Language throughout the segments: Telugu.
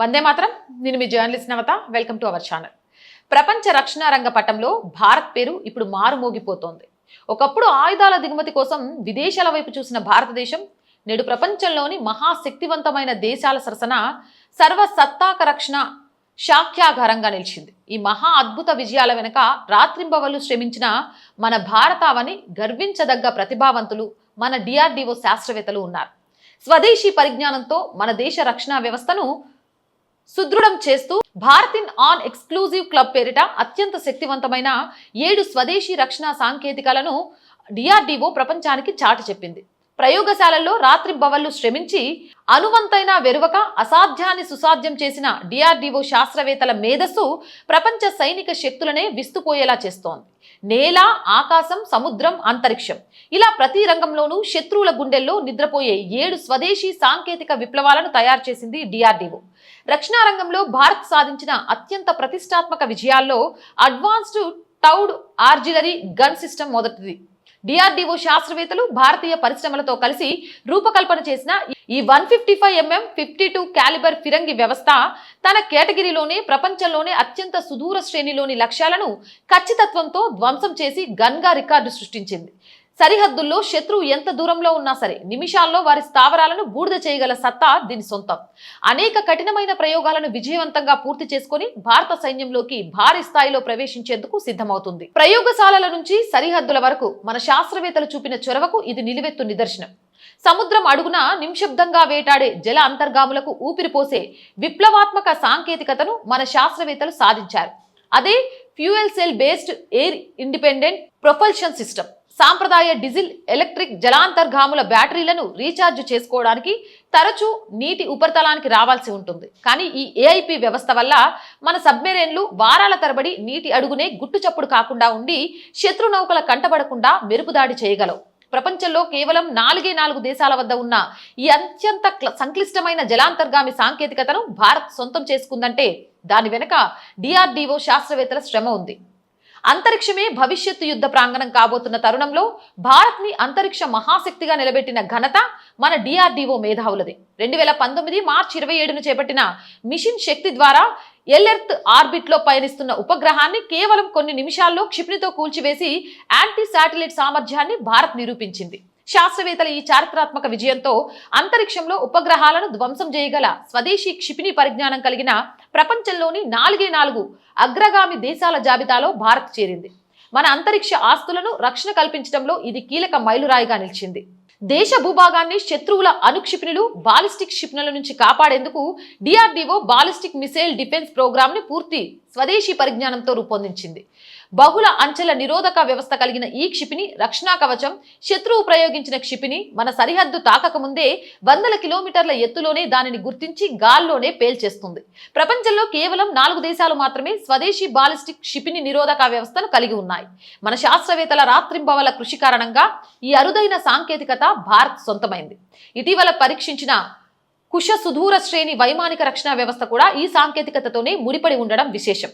వందే మాత్రం. నేను మీ journalist Navata. Welcome to our channel. ప్రపంచ రక్షణ రంగ పటంలో భారత్ పేరు ఇప్పుడు మారుమోగిపోతోంది. ఒకప్పుడు ఆయుధాల దిగుమతి కోసం విదేశాల వైపు చూసిన భారతదేశం నేడు ప్రపంచంలోని మహాశక్తివంతమైన దేశాల సరసన సర్వసత్తాక రక్షణ శాఖ్యాగారంగా నిలిచింది. ఈ మహా అద్భుత విజయాల వెనుక రాత్రింబవళ్లు శ్రమించిన మన భారతావని గర్వించదగ్గ ప్రతిభావంతులు మన డిఆర్డిఓ శాస్త్రవేత్తలు ఉన్నారు. స్వదేశీ పరిజ్ఞానంతో మన దేశ రక్షణ వ్యవస్థను సుదృఢం చేస్తూ Bharat in on exclusive club పేరిట అత్యంత శక్తివంతమైన 7 స్వదేశీ రక్షణ సాంకేతికలను డిఆర్డిఓ ప్రపంచానికి చాటి చెప్పింది. ప్రయోగశాలల్లో రాత్రింబవళ్లు శ్రమించి అనువంతైన వెరువక అసాధ్యాన్ని సుసాధ్యం చేసిన డిఆర్డిఓ శాస్త్రవేత్తల మేధస్సు ప్రపంచ సైనిక శక్తులనే విస్తుపోయేలా చేస్తోంది. నేల, ఆకాశం, సముద్రం, అంతరిక్షం ఇలా ప్రతి రంగంలోనూ శత్రువుల గుండెల్లో నిద్రపోయే 7 స్వదేశీ సాంకేతిక విప్లవాలను తయారు చేసింది డిఆర్డిఓ. రక్షణ రంగంలో భారత్ సాధించిన అత్యంత ప్రతిష్టాత్మక విజయాల్లో అడ్వాన్స్డ్ టౌడ్ ఆర్జిలరీ గన్ సిస్టమ్ మొదటిది. డిఆర్డిఓ శాస్త్రవేత్తలు భారతీయ పరిశ్రమలతో కలిసి రూపకల్పన చేసిన ఈ 155mm 52 క్యాలిబర్ ఫిరంగి వ్యవస్థ తన కేటగిరీలోనే ప్రపంచంలోనే అత్యంత సుదూర శ్రేణిలోని లక్ష్యాలను ఖచ్చితత్వంతో ధ్వంసం చేసి గన్గా రికార్డు సృష్టించింది. సరిహద్దుల్లో శత్రువు ఎంత దూరంలో ఉన్నా సరే నిమిషాల్లో వారి స్థావరాలను బూడిద చేయగల సత్తా దీని సొంతం. అనేక కఠినమైన ప్రయోగాలను విజయవంతంగా పూర్తి చేసుకుని భారత సైన్యంలోకి భారీ స్థాయిలో ప్రవేశించేందుకు సిద్ధమవుతుంది. ప్రయోగశాలల నుంచి సరిహద్దుల వరకు మన శాస్త్రవేత్తలు చూపిన చొరవకు ఇది నిలువెత్తు నిదర్శనం. సముద్రం అడుగున నిశ్శబ్దంగా వేటాడే జల అంతర్గాములకు ఊపిరిపోసే విప్లవాత్మక సాంకేతికతను మన శాస్త్రవేత్తలు సాధించారు. అదే fuel cell based air independent propulsion system. సాంప్రదాయ డీజిల్, ఎలక్ట్రిక్ జలాంతర్గాముల బ్యాటరీలను రీఛార్జ్ చేసుకోవడానికి తరచూ నీటి ఉపరితలానికి రావాల్సి ఉంటుంది. కానీ ఈ ఏఐపి వ్యవస్థ వల్ల మన సబ్మెరైన్లు వారాల తరబడి నీటి అడుగునే గుట్టుచప్పుడు కాకుండా ఉండి శత్రు నౌకల కంటబడకుండా మెరుపుదాడి చేయగలవు. ప్రపంచంలో కేవలం 4 దేశాల వద్ద ఉన్న ఈ అత్యంత సంక్లిష్టమైన జలాంతర్గామి సాంకేతికతను భారత్ సొంతం చేసుకుందంటే దాని వెనుక డిఆర్డిఓ శాస్త్రవేత్తల శ్రమ ఉంది. అంతరిక్షమే భవిష్యత్తు యుద్ధ ప్రాంగణం కాబోతున్న తరుణంలో భారత్ని అంతరిక్ష మహాశక్తిగా నిలబెట్టిన ఘనత మన డిఆర్డిఓ మేధావులది. 2019 మార్చి 27ను చేపట్టిన మిషన్ శక్తి ద్వారా ఎల్ఎర్త్ ఆర్బిట్ లో పయనిస్తున్న ఉపగ్రహాన్ని కేవలం కొన్ని నిమిషాల్లో క్షిపణితో కూల్చివేసి యాంటీ శాటిలైట్ సామర్థ్యాన్ని భారత్ నిరూపించింది. శాస్త్రవేత్తల ఈ చారిత్రాత్మక విజయంతో అంతరిక్షంలో ఉపగ్రహాలను ధ్వంసం చేయగల స్వదేశీ క్షిపణి పరిజ్ఞానం కలిగిన ప్రపంచంలోని 4 అగ్రగామి దేశాల జాబితాలో భారత్ చేరింది. మన అంతరిక్ష ఆస్తులను రక్షణ కల్పించడంలో ఇది కీలక మైలురాయిగా నిలిచింది. దేశ భూభాగాన్ని శత్రువుల అణుక్షిపణులు, బాలిస్టిక్ క్షిపణుల నుంచి కాపాడేందుకు DRDO ballistic missile defence programme ని పూర్తి స్వదేశీ పరిజ్ఞానంతో రూపొందించింది. బహుళ అంచెల నిరోధక వ్యవస్థ కలిగిన ఈ క్షిపణి రక్షణ కవచం శత్రువు ప్రయోగించిన క్షిపణి మన సరిహద్దు తాకకముందే 100 కిలోమీటర్ల ఎత్తులోనే దానిని గుర్తించి గాల్లోనే పేల్చేస్తుంది. ప్రపంచంలో కేవలం 4 దేశాలు మాత్రమే స్వదేశీ బాలిస్టిక్ క్షిపణి నిరోధక వ్యవస్థను కలిగి ఉన్నాయి. మన శాస్త్రవేత్తల రాత్రింబవళ్ల కృషి కారణంగా ఈ అరుదైన సాంకేతికత భారత్ సొంతమైంది. ఇటీవల పరీక్షించిన కుశ సుదూర శ్రేణి వైమానిక రక్షణ వ్యవస్థ కూడా ఈ సాంకేతికతతోనే ముడిపడి ఉండడం విశేషం.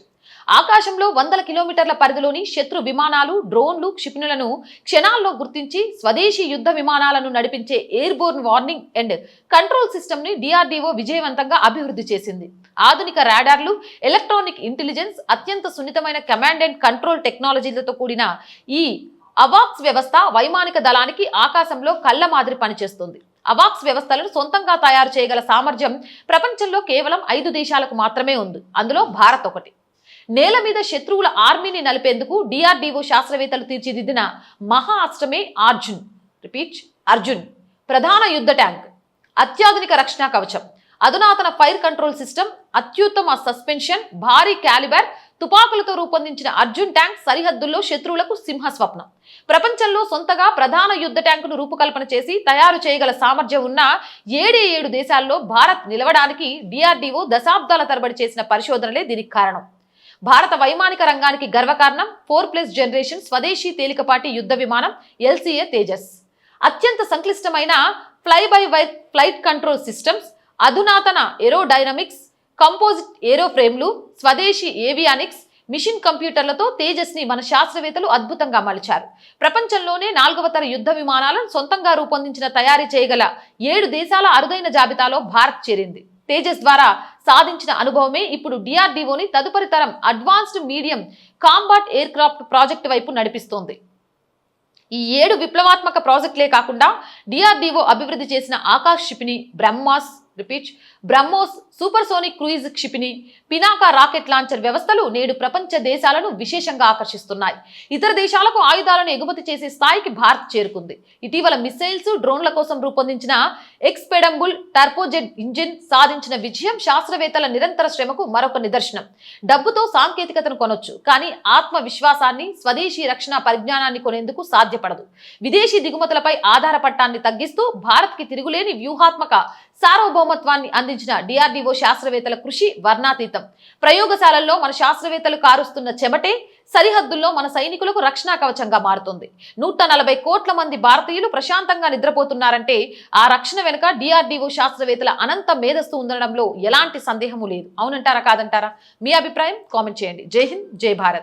ఆకాశంలో 100 కిలోమీటర్ల పరిధిలోని శత్రు విమానాలు, డ్రోన్లు, క్షిపణులను క్షణాల్లో గుర్తించి స్వదేశీ యుద్ధ విమానాలను నడిపించే airborne warning and control system ని డిఆర్డిఓ విజయవంతంగా అభివృద్ధి చేసింది. ఆధునిక రాడార్లు, ఎలక్ట్రానిక్ ఇంటెలిజెన్స్, అత్యంత సున్నితమైన కమాండ్ అండ్ కంట్రోల్ టెక్నాలజీలతో కూడిన ఈ అవాక్స్ వ్యవస్థ వైమానిక దళానికి ఆకాశంలో కళ్ళ మాదిరి పనిచేస్తుంది. అవాక్స్ వ్యవస్థలను సొంతంగా తయారు చేయగల సామర్థ్యం ప్రపంచంలో కేవలం 5 దేశాలకు మాత్రమే ఉంది. అందులో భారత్ ఒకటి. నేల మీద శత్రువుల ఆర్మీని నలిపేందుకు డిఆర్డిఓ శాస్త్రవేత్తలు తీర్చిదిద్దిన మహా అస్త్రమే అర్జున్. ప్రధాన యుద్ధ ట్యాంక్, అత్యాధునిక రక్షణ కవచం, అధునాతన ఫైర్ కంట్రోల్ సిస్టమ్, అత్యుత్తమ సస్పెన్షన్, భారీ క్యాలిబర్ తుపాకులతో రూపొందించిన అర్జున్ ట్యాంక్ సరిహద్దుల్లో శత్రువులకు సింహస్వప్నం. ప్రపంచంలో సొంతగా ప్రధాన యుద్ధ ట్యాంకును రూపకల్పన చేసి తయారు చేయగల సామర్థ్యం ఉన్న 7 దేశాల్లో భారత్ నిలవడానికి డిఆర్డిఓ దశాబ్దాల తరబడి చేసిన పరిశోధనలే దీనికి కారణం. భారత వైమానిక రంగానికి గర్వకారణం 4+ జనరేషన్ స్వదేశీ తేలికపాటి యుద్ధ విమానం ఎల్సిఏ తేజస్. అత్యంత సంక్లిష్టమైన fly by wire flight control systems, అధునాతన ఏరోడైనమిక్స్, కంపోజిట్ ఏరో ఫ్రేమ్లు, స్వదేశీ ఏవియానిక్స్, మిషన్ కంప్యూటర్లతో తేజస్ ని మన శాస్త్రవేత్తలు అద్భుతంగా మలిచారు. ప్రపంచంలోనే 4వ తర యుద్ధ విమానాలను సొంతంగా రూపొందించిన తయారీ చేయగల 7 దేశాల అరుదైన జాబితాలో భారత్ చేరింది. తేజస్ ద్వారా సాధించిన అనుభవమే ఇప్పుడు డిఆర్డీఓని తదుపరి తరం advanced medium combat aircraft project వైపు నడిపిస్తోంది. ఈ 7 విప్లవాత్మక ప్రాజెక్టులే కాకుండా డిఆర్డీఓ అభివృద్ధి చేసిన ఆకాశ్ క్షిపణి, బ్రహ్మోస్ సూపర్సోనిక్ క్రూయిజ్ క్షిపణి, పినాకా రాకెట్ లాంచర్ వ్యవస్థలు నేడు ప్రపంచ దేశాలను విశేషంగా ఆకర్షిస్తున్నాయి. ఇతర దేశాలకు ఆయుధాలను ఎగుమతి చేసే స్థాయికి భారత్ చేరుకుంది. ఇటీవల మిసైల్స్, డ్రోన్ల కోసం రూపొందించిన ఎక్స్పెడంబుల్ టర్బోజెట్ ఇంజిన్ సాధించిన విజయం శాస్త్రవేత్తల నిరంతర శ్రమకు మరొక నిదర్శనం. డబ్బుతో సాంకేతికతను కొనొచ్చు, కానీ ఆత్మవిశ్వాసాన్ని, స్వదేశీ రక్షణ పరిజ్ఞానాన్ని కొనేందుకు సాధ్యపడదు. విదేశీ దిగుమతులపై ఆధారపట్టాన్ని తగ్గిస్తూ భారత్కి తిరుగులేని వ్యూహాత్మక సార్వభౌమత్వాన్ని అందించిన డిఆర్డీఓ శాస్త్రవేత్తల కృషి వర్ణాతీతం. ప్రయోగశాలల్లో మన శాస్త్రవేత్తలు కారుస్తున్న చెమటే సరిహద్దుల్లో మన సైనికులకు రక్షణ కవచంగా మారుతుంది. 140 కోట్ల మంది భారతీయులు ప్రశాంతంగా నిద్రపోతున్నారంటే ఆ రక్షణ వెనుక డిఆర్డీఓ శాస్త్రవేత్తల అనంత మేధస్సు ఉండడంలో ఎలాంటి సందేహము లేదు. అవునంటారా, కాదంటారా? మీ అభిప్రాయం కామెంట్ చేయండి. జై హింద్, జై భారత్.